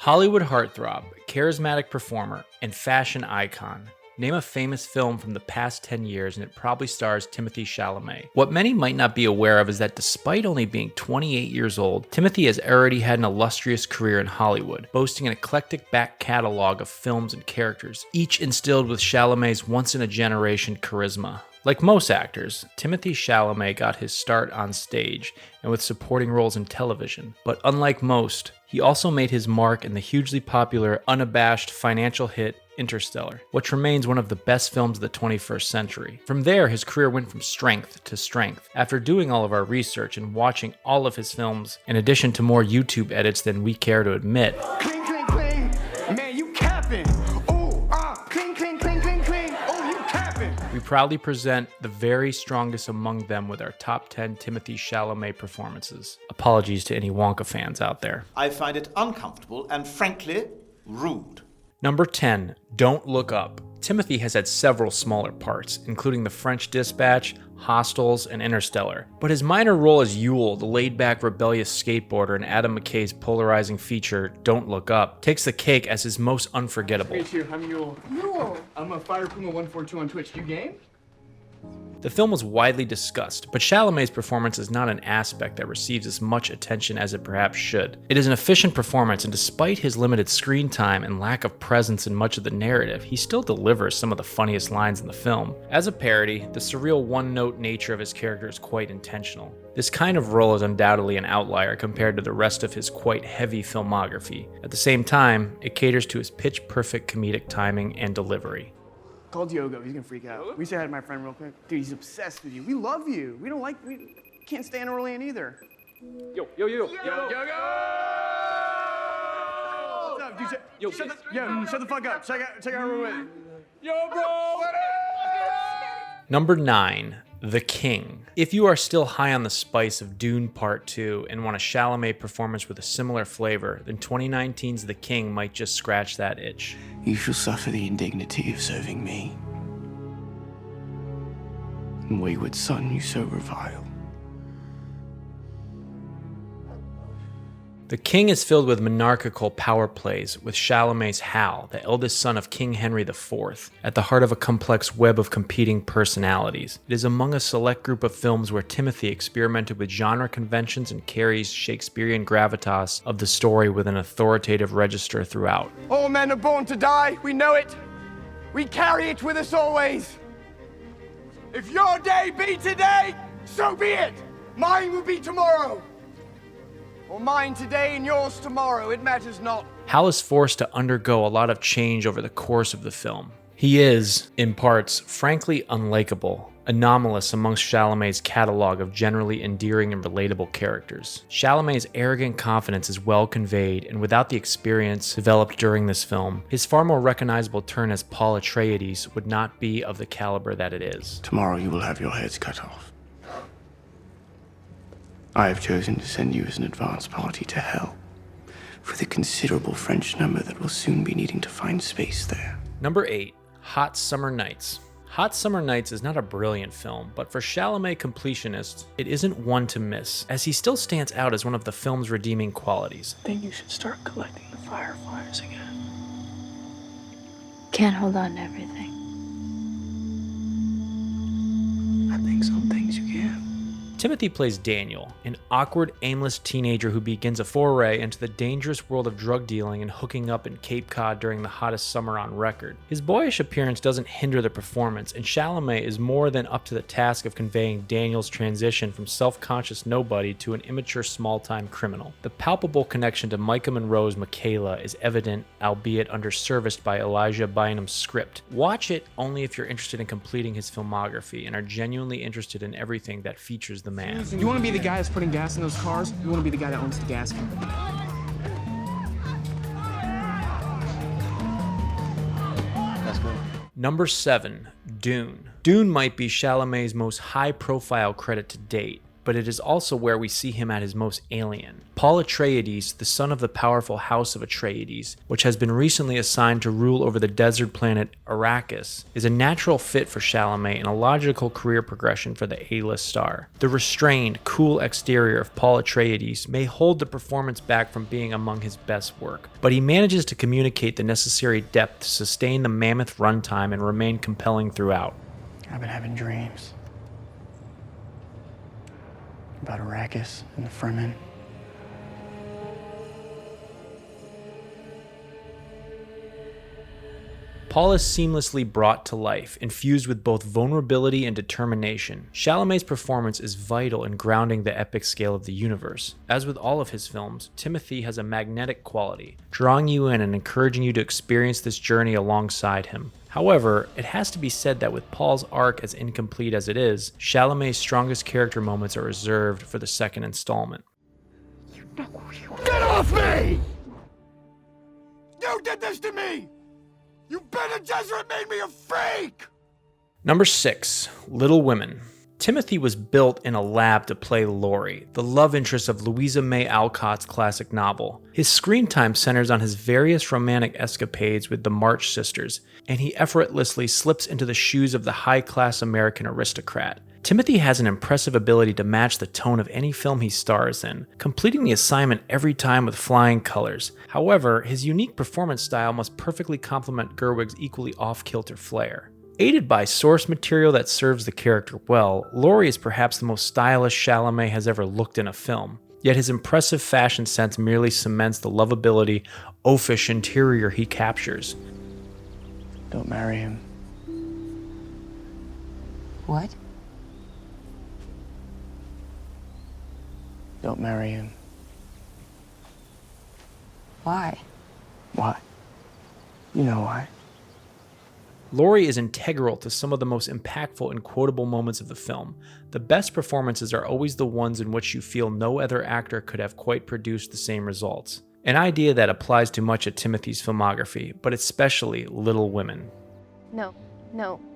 Hollywood heartthrob, charismatic performer, and fashion icon. Name a famous film from the past 10 years and it probably stars Timothée Chalamet. What many might not be aware of is that despite only being 28 years old, Timothée has already had an illustrious career in Hollywood, boasting an eclectic back catalog of films and characters, each instilled with Chalamet's once-in-a-generation charisma. Like most actors, Timothée Chalamet got his start on stage and with supporting roles in television. But unlike most, he also made his mark in the hugely popular, unabashed financial hit Interstellar, which remains one of the best films of the 21st century. From there, his career went from strength to strength. After doing all of our research and watching all of his films, in addition to more YouTube edits than we care to admit, Cling, cling, cling. Man, you capping. Cling, cling, cling, cling, cling. Oh, you capping. we proudly present the very strongest among them with our top 10 Timothée Chalamet performances. Apologies to any Wonka fans out there. I find it uncomfortable and frankly rude. Number 10, Don't Look Up. Timothée has had several smaller parts, including The French Dispatch, Hostels, and Interstellar. But his minor role as Yule, the laid-back rebellious skateboarder in Adam McKay's polarizing feature, Don't Look Up, takes the cake as his most unforgettable. Me too, I'm Yule. Yule! I'm a Fire Puma 142 on Twitch. You game? The film was widely discussed, but Chalamet's performance is not an aspect that receives as much attention as it perhaps should. It is an efficient performance, and despite his limited screen time and lack of presence in much of the narrative, he still delivers some of the funniest lines in the film. As a parody, the surreal one-note nature of his character is quite intentional. This kind of role is undoubtedly an outlier compared to the rest of his quite heavy filmography. At the same time, it caters to his pitch-perfect comedic timing and delivery. Call Diogo, he's gonna freak out. We say hi to my friend real quick. Dude, he's obsessed with you. We love you. We can't stand Aurelian either. Yo. What's up, dude? Shut the fuck up. Check out real quick. Yo, bro! Number 9, The King. If you are still high on the spice of Dune Part 2 and want a Chalamet performance with a similar flavor, then 2019's The King might just scratch that itch. You shall suffer the indignity of serving me. And wayward son, you so revile. The King is filled with monarchical power plays, with Chalamet's Hal, the eldest son of King Henry IV, at the heart of a complex web of competing personalities. It is among a select group of films where Timothée experimented with genre conventions and carries Shakespearean gravitas of the story with an authoritative register throughout. All men are born to die, we know it. We carry it with us always. If your day be today, so be it. Mine will be tomorrow. Or mine today and yours tomorrow, it matters not. Hal is forced to undergo a lot of change over the course of the film. He is, in parts, frankly unlikable, anomalous amongst Chalamet's catalog of generally endearing and relatable characters. Chalamet's arrogant confidence is well conveyed, and without the experience developed during this film, his far more recognizable turn as Paul Atreides would not be of the caliber that it is. Tomorrow you will have your heads cut off. I have chosen to send you as an advance party to hell, for the considerable French number that will soon be needing to find space there. Number 8, Hot Summer Nights. Hot Summer Nights is not a brilliant film, but for Chalamet completionists, it isn't one to miss, as he still stands out as one of the film's redeeming qualities. I think you should start collecting the fireflies again. Can't hold on to everything. I think some things you can. Timothée plays Daniel, an awkward, aimless teenager who begins a foray into the dangerous world of drug dealing and hooking up in Cape Cod during the hottest summer on record. His boyish appearance doesn't hinder the performance, and Chalamet is more than up to the task of conveying Daniel's transition from self-conscious nobody to an immature small-time criminal. The palpable connection to Micah Monroe's Michaela is evident, albeit underserviced by Elijah Bynum's script. Watch it only if you're interested in completing his filmography and are genuinely interested in everything that features the man. You want to be the guy that's putting gas in those cars? You want to be the guy that owns the gas company? That's good. Number 7, Dune. Dune might be Chalamet's most high-profile credit to date. but it is also where we see him at his most alien. Paul Atreides, the son of the powerful House of Atreides, which has been recently assigned to rule over the desert planet Arrakis, is a natural fit for Chalamet and a logical career progression for the A-list star. The restrained, cool exterior of Paul Atreides may hold the performance back from being among his best work, but he manages to communicate the necessary depth to sustain the mammoth runtime and remain compelling throughout. I've been having dreams about Arrakis and the Fremen. Paul is seamlessly brought to life, infused with both vulnerability and determination. Chalamet's performance is vital in grounding the epic scale of the universe. As with all of his films, Timothee has a magnetic quality, drawing you in and encouraging you to experience this journey alongside him. However, it has to be said that with Paul's arc as incomplete as it is, Chalamet's strongest character moments are reserved for the second installment. Get off me! You did this to me! You Bene Gesserit made me a freak! Number 6. Little Women. Timothee was built in a lab to play Laurie, the love interest of Louisa May Alcott's classic novel. His screen time centers on his various romantic escapades with the March sisters, and he effortlessly slips into the shoes of the high-class American aristocrat. Timothee has an impressive ability to match the tone of any film he stars in, completing the assignment every time with flying colors. However, his unique performance style must perfectly complement Gerwig's equally off-kilter flair. Aided by source material that serves the character well, Laurie is perhaps the most stylish Chalamet has ever looked in a film. Yet his impressive fashion sense merely cements the lovability, oafish interior he captures. Don't marry him. What? Don't marry him. Why? Why? You know why. Laurie is integral to some of the most impactful and quotable moments of the film. The best performances are always the ones in which you feel no other actor could have quite produced the same results. An idea that applies to much of Timothee's filmography, but especially Little Women. No.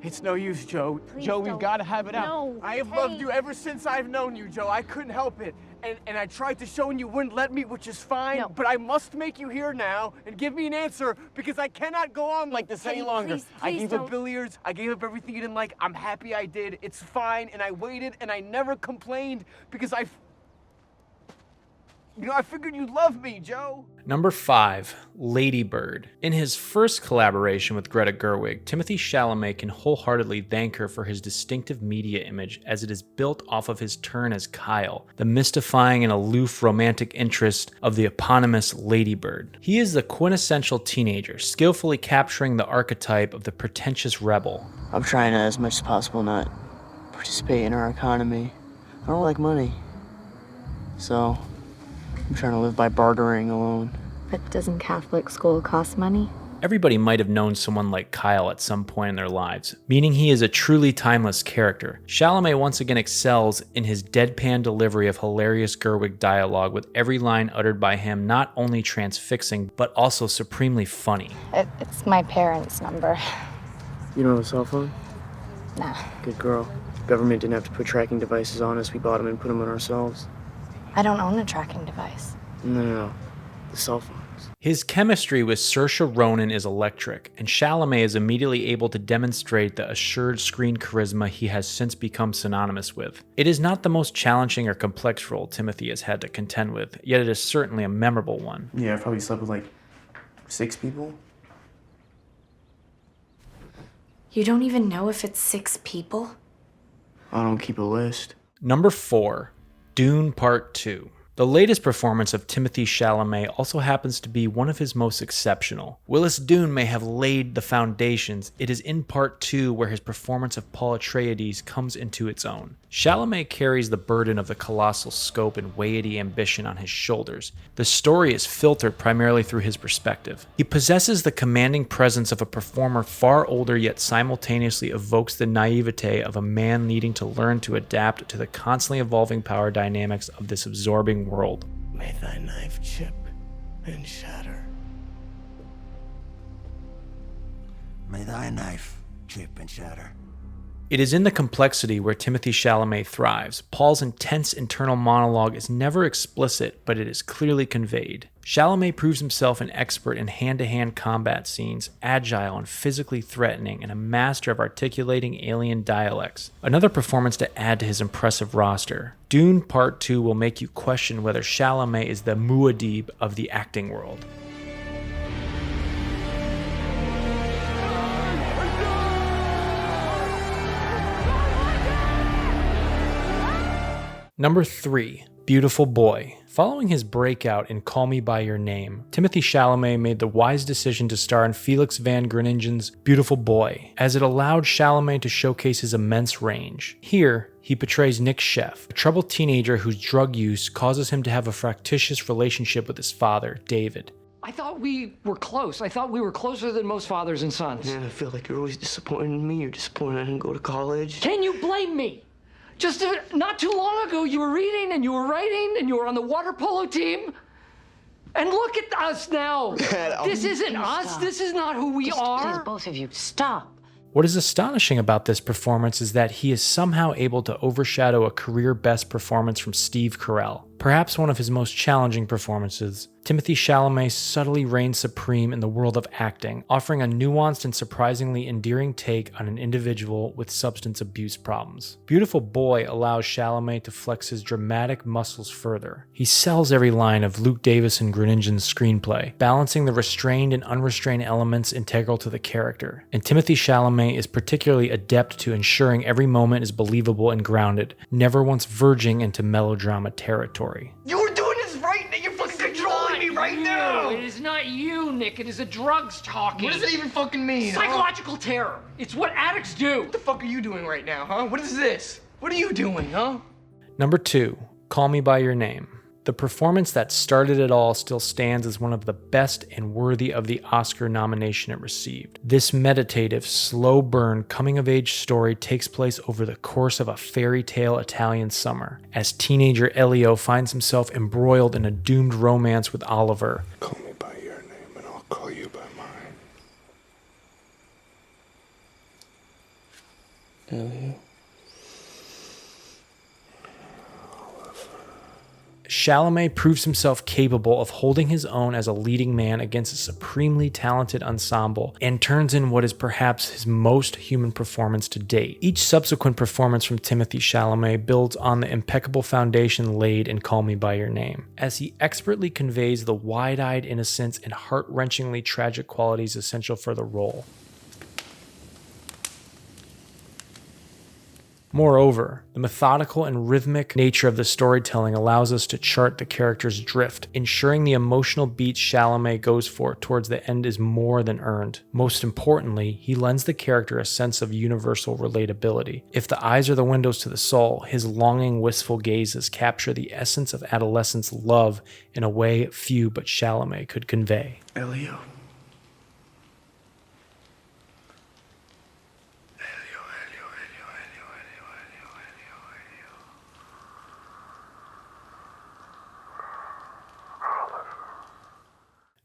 It's no use, Joe. Please Joe, we've don't. got to have it out. No, I have hey. loved you ever since I've known you, Joe. I couldn't help it. And I tried to show and you wouldn't let me, which is fine. No. But I must make you here now and give me an answer because I cannot go on like this any Hey, longer. please, I please gave don't. up billiards. I gave up everything you didn't like. I'm happy I did. It's fine. And I waited and I never complained because I figured you'd love me, Joe. Number 5. Lady Bird. In his first collaboration with Greta Gerwig, Timothée Chalamet can wholeheartedly thank her for his distinctive media image as it is built off of his turn as Kyle, the mystifying and aloof romantic interest of the eponymous Lady Bird. He is the quintessential teenager, skillfully capturing the archetype of the pretentious rebel. I'm trying to, as much as possible, not participate in our economy. I don't like money. So, I'm trying to live by bartering alone. But doesn't Catholic school cost money? Everybody might have known someone like Kyle at some point in their lives, meaning he is a truly timeless character. Chalamet once again excels in his deadpan delivery of hilarious Gerwig dialogue, with every line uttered by him not only transfixing, but also supremely funny. It's my parents' number. You don't have a cell phone? Nah. Good girl. Government didn't have to put tracking devices on us. We bought them and put them on ourselves. I don't own a tracking device. No. The cell phones. His chemistry with Saoirse Ronan is electric, and Chalamet is immediately able to demonstrate the assured screen charisma he has since become synonymous with. It is not the most challenging or complex role Timothee has had to contend with, yet it is certainly a memorable one. Yeah, I probably slept with like 6 people. You don't even know if it's 6 people? I don't keep a list. Number 4. Dune Part 2. The latest performance of Timothée Chalamet also happens to be one of his most exceptional. Willis Dune may have laid the foundations. It is in Part 2 where his performance of Paul Atreides comes into its own. Chalamet carries the burden of the colossal scope and weighty ambition on his shoulders. The story is filtered primarily through his perspective. He possesses the commanding presence of a performer far older, yet simultaneously evokes the naivete of a man needing to learn to adapt to the constantly evolving power dynamics of this absorbing world. May thy knife chip and shatter. May thy knife chip and shatter. It is in the complexity where Timothée Chalamet thrives. Paul's intense internal monologue is never explicit, but it is clearly conveyed. Chalamet proves himself an expert in hand-to-hand combat scenes, agile and physically threatening, and a master of articulating alien dialects. Another performance to add to his impressive roster. Dune Part 2 will make you question whether Chalamet is the Muad'Dib of the acting world. Number 3. Beautiful Boy. Following his breakout in Call Me By Your Name, Timothée Chalamet made the wise decision to star in Felix van Groeningen's Beautiful Boy, as it allowed Chalamet to showcase his immense range. Here, he portrays Nick Sheff, a troubled teenager whose drug use causes him to have a fractious relationship with his father, David. I thought we were close. I thought we were closer than most fathers and sons. Man, I feel like you're always disappointed in me. You're disappointed I didn't go to college. Can you blame me? Just not too long ago, you were reading and you were writing and you were on the water polo team. And look at us now. This isn't us. Stop. This is not who we are. Please, both of you, stop. What is astonishing about this performance is that he is somehow able to overshadow a career-best performance from Steve Carell. Perhaps one of his most challenging performances, Timothée Chalamet subtly reigns supreme in the world of acting, offering a nuanced and surprisingly endearing take on an individual with substance abuse problems. Beautiful Boy allows Chalamet to flex his dramatic muscles further. He sells every line of Luke Davis and Groeningen's screenplay, balancing the restrained and unrestrained elements integral to the character. And Timothée Chalamet is particularly adept to ensuring every moment is believable and grounded, never once verging into melodrama territory. You were doing this right now. You're fucking controlling me right now. It is not you, Nick. It is the drugs talking. What does it even fucking mean? Huh? Psychological terror. It's what addicts do. What the fuck are you doing right now, huh? What is this? What are you doing, huh? Number 2. Call Me By Your Name. The performance that started it all still stands as one of the best and worthy of the Oscar nomination it received. This meditative, slow burn coming-of-age story takes place over the course of a fairy tale Italian summer, as teenager Elio finds himself embroiled in a doomed romance with Oliver. Call me by your name and I'll call you by mine. Elio. Chalamet proves himself capable of holding his own as a leading man against a supremely talented ensemble and turns in what is perhaps his most human performance to date. Each subsequent performance from Timothée Chalamet builds on the impeccable foundation laid in Call Me By Your Name, as he expertly conveys the wide-eyed innocence and heart-wrenchingly tragic qualities essential for the role. Moreover, the methodical and rhythmic nature of the storytelling allows us to chart the character's drift, ensuring the emotional beats Chalamet goes for towards the end is more than earned. Most importantly, he lends the character a sense of universal relatability. If the eyes are the windows to the soul, his longing, wistful gazes capture the essence of adolescence love in a way few but Chalamet could convey. Elio.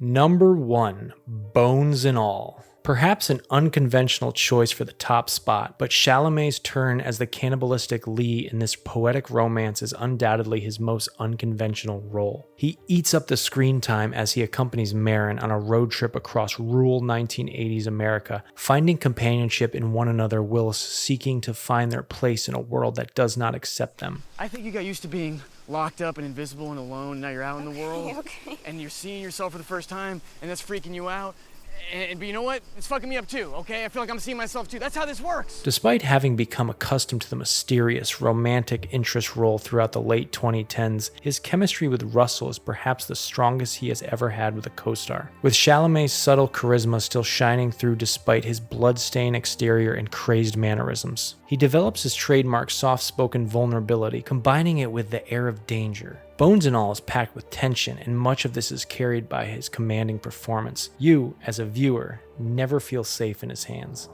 Number 1, Bones and All. Perhaps an unconventional choice for the top spot, but Chalamet's turn as the cannibalistic Lee in this poetic romance is undoubtedly his most unconventional role. He eats up the screen time as he accompanies Marin on a road trip across rural 1980s America, finding companionship in one another whilst seeking to find their place in a world that does not accept them. I think you got used to being locked up and invisible and alone. Now you're out in the world. Okay. And you're seeing yourself for the first time, and that's freaking you out. But you know what? It's fucking me up too, okay? I feel like I'm seeing myself too. That's how this works. Despite having become accustomed to the mysterious, romantic interest role throughout the late 2010s, his chemistry with Russell is perhaps the strongest he has ever had with a co-star. With Chalamet's subtle charisma still shining through despite his blood-stained exterior and crazed mannerisms, he develops his trademark soft-spoken vulnerability, combining it with the air of danger. Bones and All is packed with tension, and much of this is carried by his commanding performance. You, as a viewer, never feel safe in his hands.